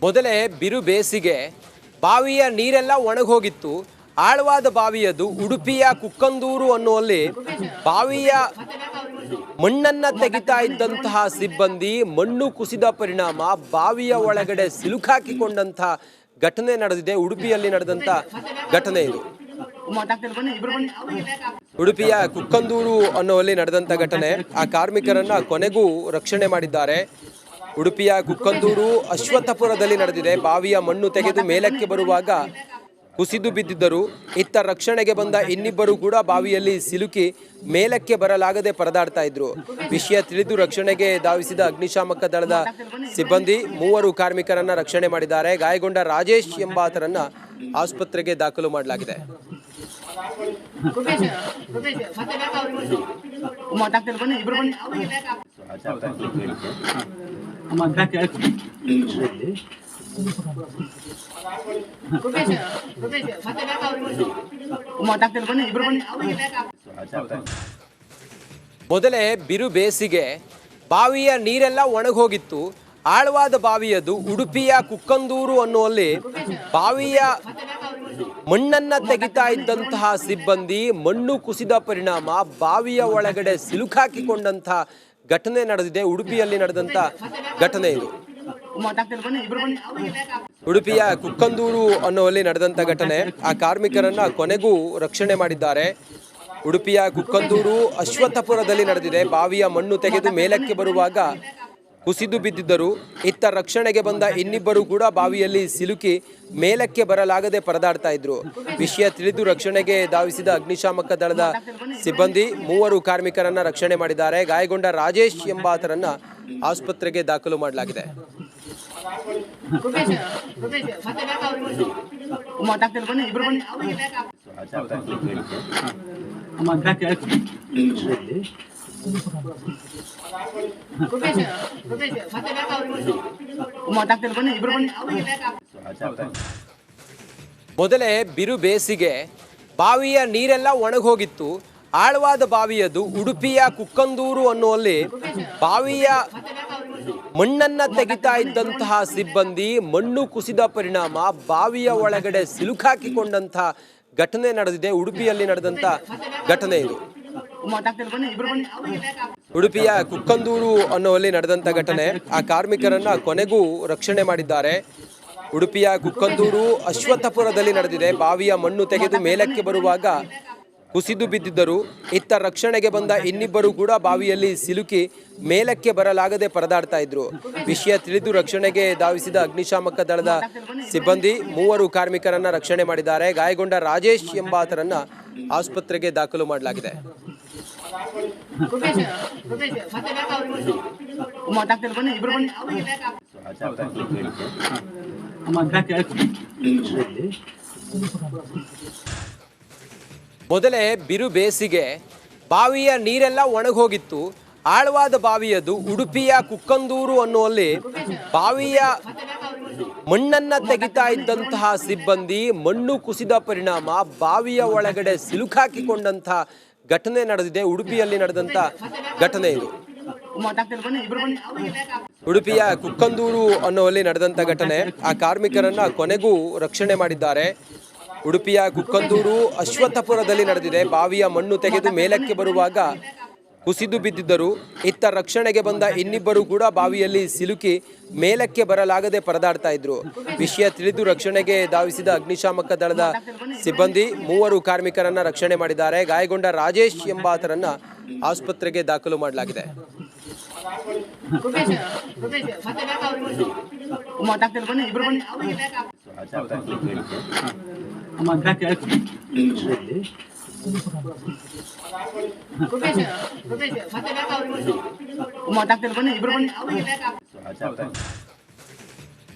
ಮೊದಲೇ ಬಿರು ಬೇಸಿಗೆ ಬಾವಿಯ ನೀರೆಲ್ಲ ಒಣಗೋಗಿತ್ತು. ಆಳವಾದ ಬಾವಿಯದು ಉಡುಪಿಯ ಕುಕ್ಕಂದೂರು ಅನ್ನುವಲ್ಲಿ ಬಾವಿಯ ಮಣ್ಣನ್ನ ತೆಗಿತಾ ಇದ್ದಂತಹ ಸಿಬ್ಬಂದಿ ಮಣ್ಣು ಕುಸಿದ ಪರಿಣಾಮ ಬಾವಿಯ ಒಳಗಡೆ ಸಿಲುಕಾಕಿಕೊಂಡಂತಹ ಘಟನೆ ನಡೆದಿದೆ. ಉಡುಪಿಯಲ್ಲಿ ನಡೆದಂತ ಘಟನೆ ಇದು. ಉಡುಪಿಯ ಕುಕ್ಕಂದೂರು ಅನ್ನುವಲ್ಲಿ ನಡೆದಂತ ಘಟನೆ. ಆ ಕಾರ್ಮಿಕರನ್ನ ಕೊನೆಗೂ ರಕ್ಷಣೆ ಮಾಡಿದ್ದಾರೆ. ಉಡುಪಿಯ ಕುಕ್ಕಂದೂರು ಅಶ್ವತ್ಥಪುರದಲ್ಲಿ ನಡೆದಿದೆ. ಬಾವಿಯ ಮಣ್ಣು ತೆಗೆದು ಮೇಲಕ್ಕೆ ಬರುವಾಗ ಕುಸಿದು ಬಿದ್ದಿದ್ದರು. ಇತ್ತ ರಕ್ಷಣೆಗೆ ಬಂದ ಇನ್ನಿಬ್ಬರು ಕೂಡ ಬಾವಿಯಲ್ಲಿ ಸಿಲುಕಿ ಮೇಲಕ್ಕೆ ಬರಲಾಗದೆ ಪರದಾಡ್ತಾ ಇದ್ರು. ವಿಷಯ ತಿಳಿದು ರಕ್ಷಣೆಗೆ ಧಾವಿಸಿದ ಅಗ್ನಿಶಾಮಕ ದಳದ ಸಿಬ್ಬಂದಿ 3 ಕಾರ್ಮಿಕರನ್ನ ರಕ್ಷಣೆ ಮಾಡಿದ್ದಾರೆ. ಗಾಯಗೊಂಡ ರಾಜೇಶ್ ಎಂಬಾತರನ್ನ ಆಸ್ಪತ್ರೆಗೆ ದಾಖಲು ಮಾಡಲಾಗಿದೆ. ಮೊದಲೇ ಬಿರು ಬೇಸಿಗೆ ಬಾವಿಯ ನೀರೆಲ್ಲ ಒಣಗೋಗಿತ್ತು. ಆಳವಾದ ಬಾವಿಯದು ಉಡುಪಿಯ ಕುಕ್ಕಂದೂರು ಅನ್ನುವಲ್ಲಿ ಬಾವಿಯ ಮಣ್ಣನ್ನ ತೆಗಿತಾ ಇದ್ದಂತಹ ಸಿಬ್ಬಂದಿ ಮಣ್ಣು ಕುಸಿದ ಪರಿಣಾಮ ಬಾವಿಯ ಒಳಗಡೆ ಸಿಲುಕಾಕಿಕೊಂಡಂತಹ ಘಟನೆ ನಡೆದಿದೆ. ಉಡುಪಿಯಲ್ಲಿ ನಡೆದಂತ ಘಟನೆ ಇದು. ಉಡುಪಿಯ ಕುಕ್ಕಂದೂರು ಅನ್ನುವಲ್ಲಿ ನಡೆದಂತ ಘಟನೆ. ಆ ಕಾರ್ಮಿಕರನ್ನ ಕೊನೆಗೂ ರಕ್ಷಣೆ ಮಾಡಿದ್ದಾರೆ. ಉಡುಪಿಯ ಕುಕ್ಕಂದೂರು ಅಶ್ವತ್ಥಪುರದಲ್ಲಿ ನಡೆದಿದೆ. ಬಾವಿಯ ಮಣ್ಣು ತೆಗೆದು ಮೇಲಕ್ಕೆ ಬರುವಾಗ ಕುಸಿದು ಬಿದ್ದಿದ್ದರು. ಇತ್ತ ರಕ್ಷಣೆಗೆ ಬಂದ ಇನ್ನಿಬ್ಬರು ಕೂಡ ಬಾವಿಯಲ್ಲಿ ಸಿಲುಕಿ ಮೇಲಕ್ಕೆ ಬರಲಾಗದೆ ಪರದಾಡ್ತಾ ಇದ್ರು. ವಿಷಯ ತಿಳಿದು ರಕ್ಷಣೆಗೆ ಧಾವಿಸಿದ ಅಗ್ನಿಶಾಮಕ ದಳದ ಸಿಬ್ಬಂದಿ 3 ಕಾರ್ಮಿಕರನ್ನ ರಕ್ಷಣೆ ಮಾಡಿದ್ದಾರೆ. ಗಾಯಗೊಂಡ ರಾಜೇಶ್ ಎಂಬಾತರನ್ನ ಆಸ್ಪತ್ರೆಗೆ ದಾಖಲು ಮಾಡಲಾಗಿದೆ. ಮೊದಲೇ ಬಿರು ಬೇಸಿಗೆ ಬಾವಿಯ ನೀರೆಲ್ಲ ಒಣಗೋಗಿತ್ತು. ಆಳವಾದ ಬಾವಿಯದು ಉಡುಪಿಯ ಕುಕ್ಕಂದೂರು ಅನ್ನುವಲ್ಲಿ ಬಾವಿಯ ಮಣ್ಣನ್ನ ತೆಗಿತಾ ಇದ್ದಂತಹ ಸಿಬ್ಬಂದಿ ಮಣ್ಣು ಕುಸಿದ ಪರಿಣಾಮ ಬಾವಿಯ ಒಳಗಡೆ ಸಿಲುಕಾಕಿಕೊಂಡಂತಹ ಘಟನೆ ನಡೆದಿದೆ. ಉಡುಪಿಯಲ್ಲಿ ನಡೆದಂತ ಘಟನೆ ಇದು. ಉಡುಪಿಯ ಕುಕ್ಕಂದೂರು ಅನ್ನುವಲ್ಲಿ ನಡೆದಂತ ಘಟನೆ. ಆ ಕಾರ್ಮಿಕರನ್ನ ಕೊನೆಗೂ ರಕ್ಷಣೆ ಮಾಡಿದ್ದಾರೆ. ಉಡುಪಿಯ ಕುಕ್ಕಂದೂರು ಅಶ್ವತ್ಥಪುರದಲ್ಲಿ ನಡೆದಿದೆ. ಬಾವಿಯ ಮಣ್ಣು ತೆಗೆದು ಮೇಲಕ್ಕೆ ಬರುವಾಗ ಕುಸಿದು ಬಿದ್ದಿದ್ದರು. ಇತ್ತ ರಕ್ಷಣೆಗೆ ಬಂದ ಇನ್ನಿಬ್ಬರು ಕೂಡ ಬಾವಿಯಲ್ಲಿ ಸಿಲುಕಿ ಮೇಲಕ್ಕೆ ಬರಲಾಗದೆ ಪರದಾಡ್ತಾ ಇದ್ರು. ವಿಷಯ ತಿಳಿದು ರಕ್ಷಣೆಗೆ ಧಾವಿಸಿದ ಅಗ್ನಿಶಾಮಕ ದಳದ ಸಿಬ್ಬಂದಿ 3 ಕಾರ್ಮಿಕರನ್ನ ರಕ್ಷಣೆ ಮಾಡಿದ್ದಾರೆ. ಗಾಯಗೊಂಡ ರಾಜೇಶ್ ಎಂಬಾತರನ್ನ ಆಸ್ಪತ್ರೆಗೆ ದಾಖಲು ಮಾಡಲಾಗಿದೆ. ಮೊದಲೇ ಬಿರು ಬೇಸಿಗೆ ಬಾವಿಯ ನೀರೆಲ್ಲ ಒಣಗೋಗಿತ್ತು. ಆಳವಾದ ಬಾವಿಯದು ಉಡುಪಿಯ ಕುಕ್ಕಂದೂರು ಅನ್ನುವಲ್ಲಿ ಬಾವಿಯ ಮಣ್ಣನ್ನ ತೆಗಿತಾ ಇದ್ದಂತಹ ಸಿಬ್ಬಂದಿ ಮಣ್ಣು ಕುಸಿದ ಪರಿಣಾಮ ಬಾವಿಯ ಒಳಗಡೆ ಸಿಲುಕಾಕಿಕೊಂಡಂತಹ ಘಟನೆ ನಡೆದಿದೆ. ಉಡುಪಿಯಲ್ಲಿ ನಡೆದಂತ ಘಟನೆ ಇದು. ಉಡುಪಿಯ ಕುಕ್ಕಂದೂರು ಅನ್ನುವಲ್ಲಿ ನಡೆದಂತ ಘಟನೆ. ಆ ಕಾರ್ಮಿಕರನ್ನ ಕೊನೆಗೂ ರಕ್ಷಣೆ ಮಾಡಿದ್ದಾರೆ. ಉಡುಪಿಯ ಕುಕ್ಕಂದೂರು ಅಶ್ವತ್ಥಪುರದಲ್ಲಿ ನಡೆದಿದೆ. ಬಾವಿಯ ಮಣ್ಣು ತೆಗೆದು ಮೇಲಕ್ಕೆ ಬರುವಾಗ ಕುಸಿದು ಬಿದ್ದಿದ್ದರು. ಇತ್ತ ರಕ್ಷಣೆಗೆ ಬಂದ ಇನ್ನಿಬ್ಬರು ಕೂಡ ಬಾವಿಯಲ್ಲಿ ಸಿಲುಕಿ ಮೇಲಕ್ಕೆ ಬರಲಾಗದೆ ಪರದಾಡ್ತಾ ಇದ್ರು. ವಿಷಯ ತಿಳಿದು ರಕ್ಷಣೆಗೆ ಧಾವಿಸಿದ ಅಗ್ನಿಶಾಮಕ ದಳದ ಸಿಬ್ಬಂದಿ 3 ಕಾರ್ಮಿಕರನ್ನ ರಕ್ಷಣೆ ಮಾಡಿದ್ದಾರೆ. ಗಾಯಗೊಂಡ ರಾಜೇಶ್ ಎಂಬಾತರನ್ನ ಆಸ್ಪತ್ರೆಗೆ ದಾಖಲು ಮಾಡಲಾಗಿದೆ.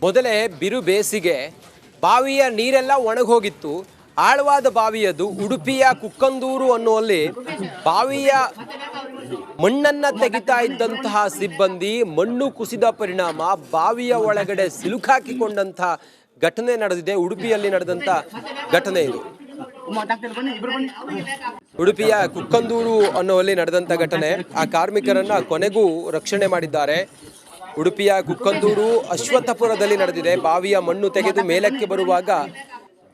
ಮೊದಲೇ ಬಿರು ಬೇಸಿಗೆ ಬಾವಿಯ ನೀರೆಲ್ಲ ಒಣಗೋಗಿತ್ತು. ಆಳವಾದ ಬಾವಿಯದು ಉಡುಪಿಯ ಕುಕ್ಕಂದೂರು ಅನ್ನುವಲ್ಲಿ ಬಾವಿಯ ಮಣ್ಣನ್ನ ತೆಗಿತಾ ಇದ್ದಂತಹ ಸಿಬ್ಬಂದಿ ಮಣ್ಣು ಕುಸಿದ ಪರಿಣಾಮ ಬಾವಿಯ ಒಳಗಡೆ ಸಿಲುಕಾಕಿಕೊಂಡಂತಹ ಘಟನೆ ನಡೆದಿದೆ. ಉಡುಪಿಯಲ್ಲಿ ನಡೆದಂತ ಘಟನೆ ಇದು. ಉಡುಪಿಯ ಕುಕ್ಕಂದೂರು ಅನ್ನುವಲ್ಲಿ ನಡೆದಂತ ಘಟನೆ. ಆ ಕಾರ್ಮಿಕರನ್ನ ಕೊನೆಗೂ ರಕ್ಷಣೆ ಮಾಡಿದ್ದಾರೆ. ಉಡುಪಿಯ ಕುಕ್ಕಂದೂರು ಅಶ್ವತ್ಥಪುರದಲ್ಲಿ ನಡೆದಿದೆ. ಬಾವಿಯ ಮಣ್ಣು ತೆಗೆದು ಮೇಲಕ್ಕೆ ಬರುವಾಗ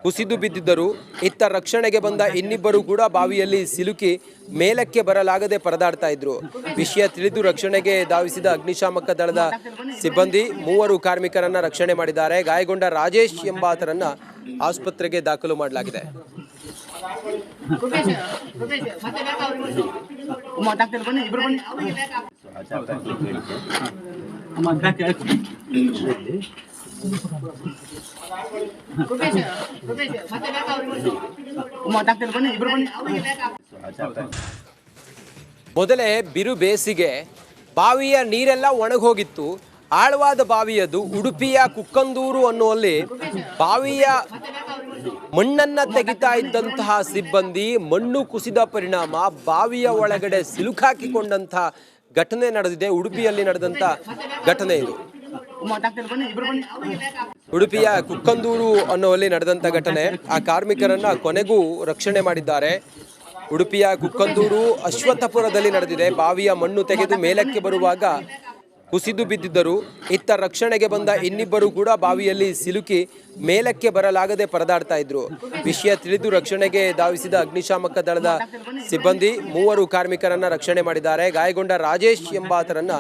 ಕುಸಿದು ಬಿದ್ದಿದ್ದರು. ಇತ್ತ ರಕ್ಷಣೆಗೆ ಬಂದ ಇನ್ನಿಬ್ಬರು ಕೂಡ ಬಾವಿಯಲ್ಲಿ ಸಿಲುಕಿ ಮೇಲಕ್ಕೆ ಬರಲಾಗದೆ ಪರದಾಡ್ತಾ ಇದ್ರು. ವಿಷಯ ತಿಳಿದು ರಕ್ಷಣೆಗೆ ಧಾವಿಸಿದ ಅಗ್ನಿಶಾಮಕ ದಳದ ಸಿಬ್ಬಂದಿ 3 ಕಾರ್ಮಿಕರನ್ನ ರಕ್ಷಣೆ ಮಾಡಿದ್ದಾರೆ. ಗಾಯಗೊಂಡ ರಾಜೇಶ್ ಎಂಬಾತರನ್ನ ಆಸ್ಪತ್ರೆಗೆ ದಾಖಲು ಮಾಡಲಾಗಿದೆ. ಮೊದಲೇ ಬಿರು ಬೇಸಿಗೆ, ಬಾವಿಯ ನೀರೆಲ್ಲ ಒಣಗೋಗಿತ್ತು. ಆಳವಾದ ಬಾವಿಯದು. ಉಡುಪಿಯ ಕುಕ್ಕಂದೂರು ಅನ್ನುವಲ್ಲಿ ಬಾವಿಯ ಮಣ್ಣನ್ನ ತೆಗಿತಾ ಇದ್ದಂತಹ ಸಿಬ್ಬಂದಿ ಮಣ್ಣು ಕುಸಿದ ಪರಿಣಾಮ ಬಾವಿಯ ಒಳಗಡೆ ಸಿಲುಕಾಕಿಕೊಂಡಂತಹ ಘಟನೆ ನಡೆದಿದೆ. ಉಡುಪಿಯಲ್ಲಿ ನಡೆದಂತ ಘಟನೆ ಇದು. ಉಡುಪಿಯ ಕುಕ್ಕಂದೂರು ಅನ್ನುವಲ್ಲಿ ನಡೆದಂತ ಘಟನೆ. ಆ ಕಾರ್ಮಿಕರನ್ನ ಕೊನೆಗೂ ರಕ್ಷಣೆ ಮಾಡಿದ್ದಾರೆ. ಉಡುಪಿಯ ಕುಕ್ಕಂದೂರು ಅಶ್ವತ್ಥಪುರದಲ್ಲಿ ನಡೆದಿದೆ. ಬಾವಿಯ ಮಣ್ಣು ತೆಗೆದು ಮೇಲಕ್ಕೆ ಬರುವಾಗ ಕುಸಿದು ಬಿದ್ದಿದ್ದರು. ಇತ್ತ ರಕ್ಷಣೆಗೆ ಬಂದ ಇನ್ನಿಬ್ಬರು ಕೂಡ ಬಾವಿಯಲ್ಲಿ ಸಿಲುಕಿ ಮೇಲಕ್ಕೆ ಬರಲಾಗದೆ ಪರದಾಡ್ತಾ ಇದ್ರು. ವಿಷಯ ತಿಳಿದು ರಕ್ಷಣೆಗೆ ಧಾವಿಸಿದ ಅಗ್ನಿಶಾಮಕ ದಳದ ಸಿಬ್ಬಂದಿ 3 ಕಾರ್ಮಿಕರನ್ನ ರಕ್ಷಣೆ ಮಾಡಿದ್ದಾರೆ. ಗಾಯಗೊಂಡ ರಾಜೇಶ್ ಎಂಬಾತರನ್ನ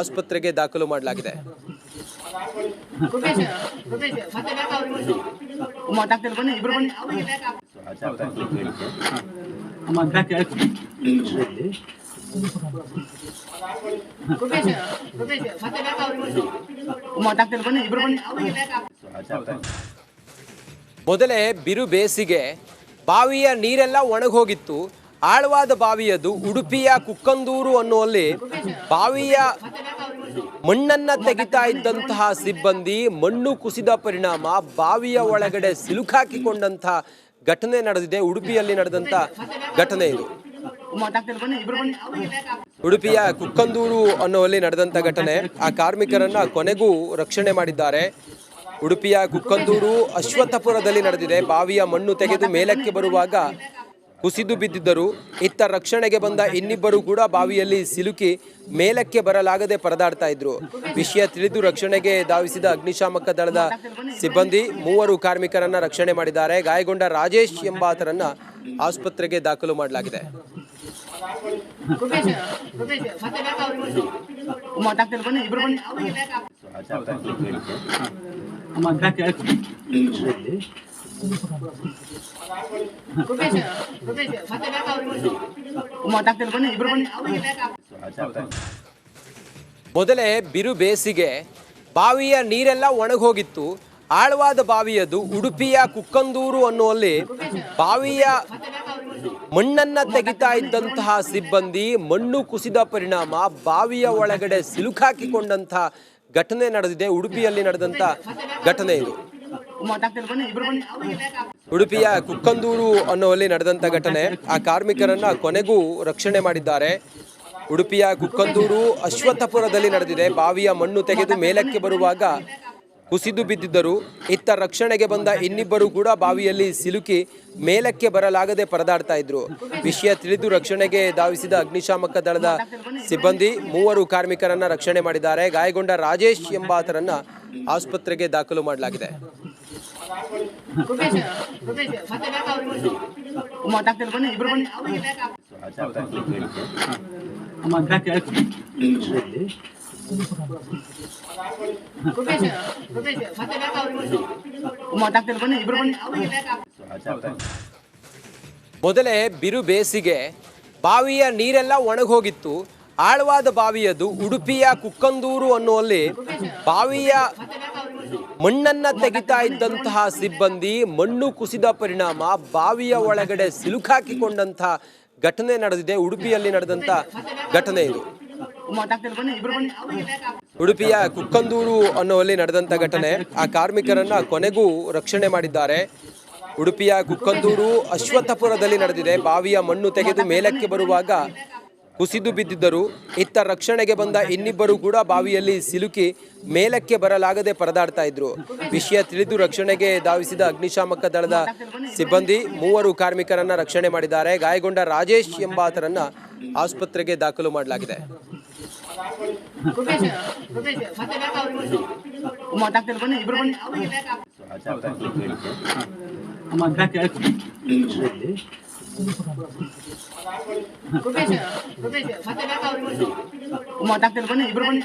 ಆಸ್ಪತ್ರೆಗೆ ದಾಖಲು ಮಾಡಲಾಗಿದೆ. ಮೊದಲೇ ಬಿರು ಬೇಸಿಗೆ, ಬಾವಿಯ ನೀರೆಲ್ಲ ಒಣಗೋಗಿತ್ತು. ಆಳವಾದ ಬಾವಿಯದು. ಉಡುಪಿಯ ಕುಕ್ಕಂದೂರು ಅನ್ನುವಲ್ಲಿ ಬಾವಿಯ ಮಣ್ಣನ್ನ ತೆಗಿತಾ ಇದ್ದಂತಹ ಸಿಬ್ಬಂದಿ ಮಣ್ಣು ಕುಸಿದ ಪರಿಣಾಮ ಬಾವಿಯ ಒಳಗಡೆ ಸಿಲುಕಾಕಿಕೊಂಡಂತಹ ಘಟನೆ ನಡೆದಿದೆ. ಉಡುಪಿಯಲ್ಲಿ ನಡೆದಂತ ಘಟನೆ ಇದು. ಉಡುಪಿಯ ಕುಕ್ಕಂದೂರು ಅನ್ನುವಲ್ಲಿ ನಡೆದಂತ ಘಟನೆ. ಆ ಕಾರ್ಮಿಕರನ್ನ ಕೊನೆಗೂ ರಕ್ಷಣೆ ಮಾಡಿದ್ದಾರೆ. ಉಡುಪಿಯ ಕುಕ್ಕಂದೂರು ಅಶ್ವತ್ಥಪುರದಲ್ಲಿ ನಡೆದಿದೆ. ಬಾವಿಯ ಮಣ್ಣು ತೆಗೆದು ಮೇಲಕ್ಕೆ ಬರುವಾಗ ಕುಸಿದು ಬಿದ್ದಿದ್ದರು. ಇತ್ತ ರಕ್ಷಣೆಗೆ ಬಂದ ಇನ್ನಿಬ್ಬರು ಕೂಡ ಬಾವಿಯಲ್ಲಿ ಸಿಲುಕಿ ಮೇಲಕ್ಕೆ ಬರಲಾಗದೆ ಪರದಾಡ್ತಾ ಇದ್ರು. ವಿಷಯ ತಿಳಿದು ರಕ್ಷಣೆಗೆ ಧಾವಿಸಿದ ಅಗ್ನಿಶಾಮಕ ದಳದ ಸಿಬ್ಬಂದಿ 3 ಕಾರ್ಮಿಕರನ್ನ ರಕ್ಷಣೆ ಮಾಡಿದ್ದಾರೆ. ಗಾಯಗೊಂಡ ರಾಜೇಶ್ ಎಂಬಾತರನ್ನ ಆಸ್ಪತ್ರೆಗೆ ದಾಖಲು ಮಾಡಲಾಗಿದೆ. ಮೊದಲೇ ಬಿರು ಬೇಸಿಗೆ, ಬಾವಿಯ ನೀರೆಲ್ಲ ಒಣಗೋಗಿತ್ತು. ಆಳವಾದ ಬಾವಿಯದು. ಉಡುಪಿಯ ಕುಕ್ಕಂದೂರು ಅನ್ನುವಲ್ಲಿ ಬಾವಿಯ ಮಣ್ಣನ್ನ ತೆಗಿತಾ ಇದ್ದಂತಹ ಸಿಬ್ಬಂದಿ ಮಣ್ಣು ಕುಸಿದ ಪರಿಣಾಮ ಬಾವಿಯ ಒಳಗಡೆ ಸಿಲುಕಾಕಿಕೊಂಡಂತಹ ಘಟನೆ ನಡೆದಿದೆ. ಉಡುಪಿಯಲ್ಲಿ ನಡೆದಂತ ಘಟನೆ ಇದು. ಉಡುಪಿಯ ಕುಕ್ಕಂದೂರು ಅನ್ನುವಲ್ಲಿ ನಡೆದಂತ ಘಟನೆ. ಆ ಕಾರ್ಮಿಕರನ್ನ ಕೊನೆಗೂ ರಕ್ಷಣೆ ಮಾಡಿದ್ದಾರೆ. ಉಡುಪಿಯ ಕುಕ್ಕಂದೂರು ಅಶ್ವತ್ಥಪುರದಲ್ಲಿ ನಡೆದಿದೆ. ಬಾವಿಯ ಮಣ್ಣು ತೆಗೆದು ಮೇಲಕ್ಕೆ ಬರುವಾಗ ಕುಸಿದು ಬಿದ್ದಿದ್ದರು. ಇತ್ತ ರಕ್ಷಣೆಗೆ ಬಂದ ಇನ್ನಿಬ್ಬರು ಕೂಡ ಬಾವಿಯಲ್ಲಿ ಸಿಲುಕಿ ಮೇಲಕ್ಕೆ ಬರಲಾಗದೆ ಪರದಾಡ್ತಾ ಇದ್ರು. ವಿಷಯ ತಿಳಿದು ರಕ್ಷಣೆಗೆ ಧಾವಿಸಿದ ಅಗ್ನಿಶಾಮಕ ದಳದ ಸಿಬ್ಬಂದಿ 3 ಕಾರ್ಮಿಕರನ್ನ ರಕ್ಷಣೆ ಮಾಡಿದ್ದಾರೆ. ಗಾಯಗೊಂಡ ರಾಜೇಶ್ ಎಂಬಾತರನ್ನ ಆಸ್ಪತ್ರೆಗೆ ದಾಖಲು ಮಾಡಲಾಗಿದೆ. ಮೊದಲೇ ಬಿರು ಬೇಸಿಗೆ, ಬಾವಿಯ ನೀರೆಲ್ಲ ಒಣಗೋಗಿತ್ತು. ಆಳವಾದ ಬಾವಿಯದು. ಉಡುಪಿಯ ಕುಕ್ಕಂದೂರು ಅನ್ನುವಲ್ಲಿ ಬಾವಿಯ ಮಣ್ಣನ್ನ ತೆಗಿತಾ ಇದ್ದಂತಹ ಸಿಬ್ಬಂದಿ ಮಣ್ಣು ಕುಸಿದ ಪರಿಣಾಮ ಬಾವಿಯ ಒಳಗಡೆ ಸಿಲುಕಾಕಿಕೊಂಡಂತಹ ಘಟನೆ ನಡೆದಿದೆ. ಉಡುಪಿಯಲ್ಲಿ ನಡೆದಂತ ಘಟನೆ ಇದು. ಉಡುಪಿಯ ಕುಕ್ಕಂದೂರು ಅನ್ನುವಲ್ಲಿ ನಡೆದಂತ ಘಟನೆ. ಆ ಕಾರ್ಮಿಕರನ್ನ ಕೊನೆಗೂ ರಕ್ಷಣೆ ಮಾಡಿದ್ದಾರೆ. ಉಡುಪಿಯ ಕುಕ್ಕಂದೂರು ಅಶ್ವತ್ಥಪುರದಲ್ಲಿ ನಡೆದಿದೆ. ಬಾವಿಯ ಮಣ್ಣು ತೆಗೆದು ಮೇಲಕ್ಕೆ ಬರುವಾಗ ಕುಸಿದು ಬಿದ್ದಿದ್ದರು. ಇತ್ತ ರಕ್ಷಣೆಗೆ ಬಂದ ಇನ್ನಿಬ್ಬರು ಕೂಡ ಬಾವಿಯಲ್ಲಿ ಸಿಲುಕಿ ಮೇಲಕ್ಕೆ ಬರಲಾಗದೆ ಪರದಾಡ್ತಾ ಇದ್ರು. ವಿಷಯ ತಿಳಿದು ರಕ್ಷಣೆಗೆ ಧಾವಿಸಿದ ಅಗ್ನಿಶಾಮಕ ದಳದ ಸಿಬ್ಬಂದಿ 3 ಕಾರ್ಮಿಕರನ್ನ ರಕ್ಷಣೆ ಮಾಡಿದ್ದಾರೆ. ಗಾಯಗೊಂಡ ರಾಜೇಶ್ ಎಂಬಾತರನ್ನ ಆಸ್ಪತ್ರೆಗೆ ದಾಖಲು ಮಾಡಲಾಗಿದೆ. ಬನ್ನಿ ಇಬ್ರು ಬನ್ನಿ ಬನ್ನಿ ಇಬ್ರು ಬನ್ನಿ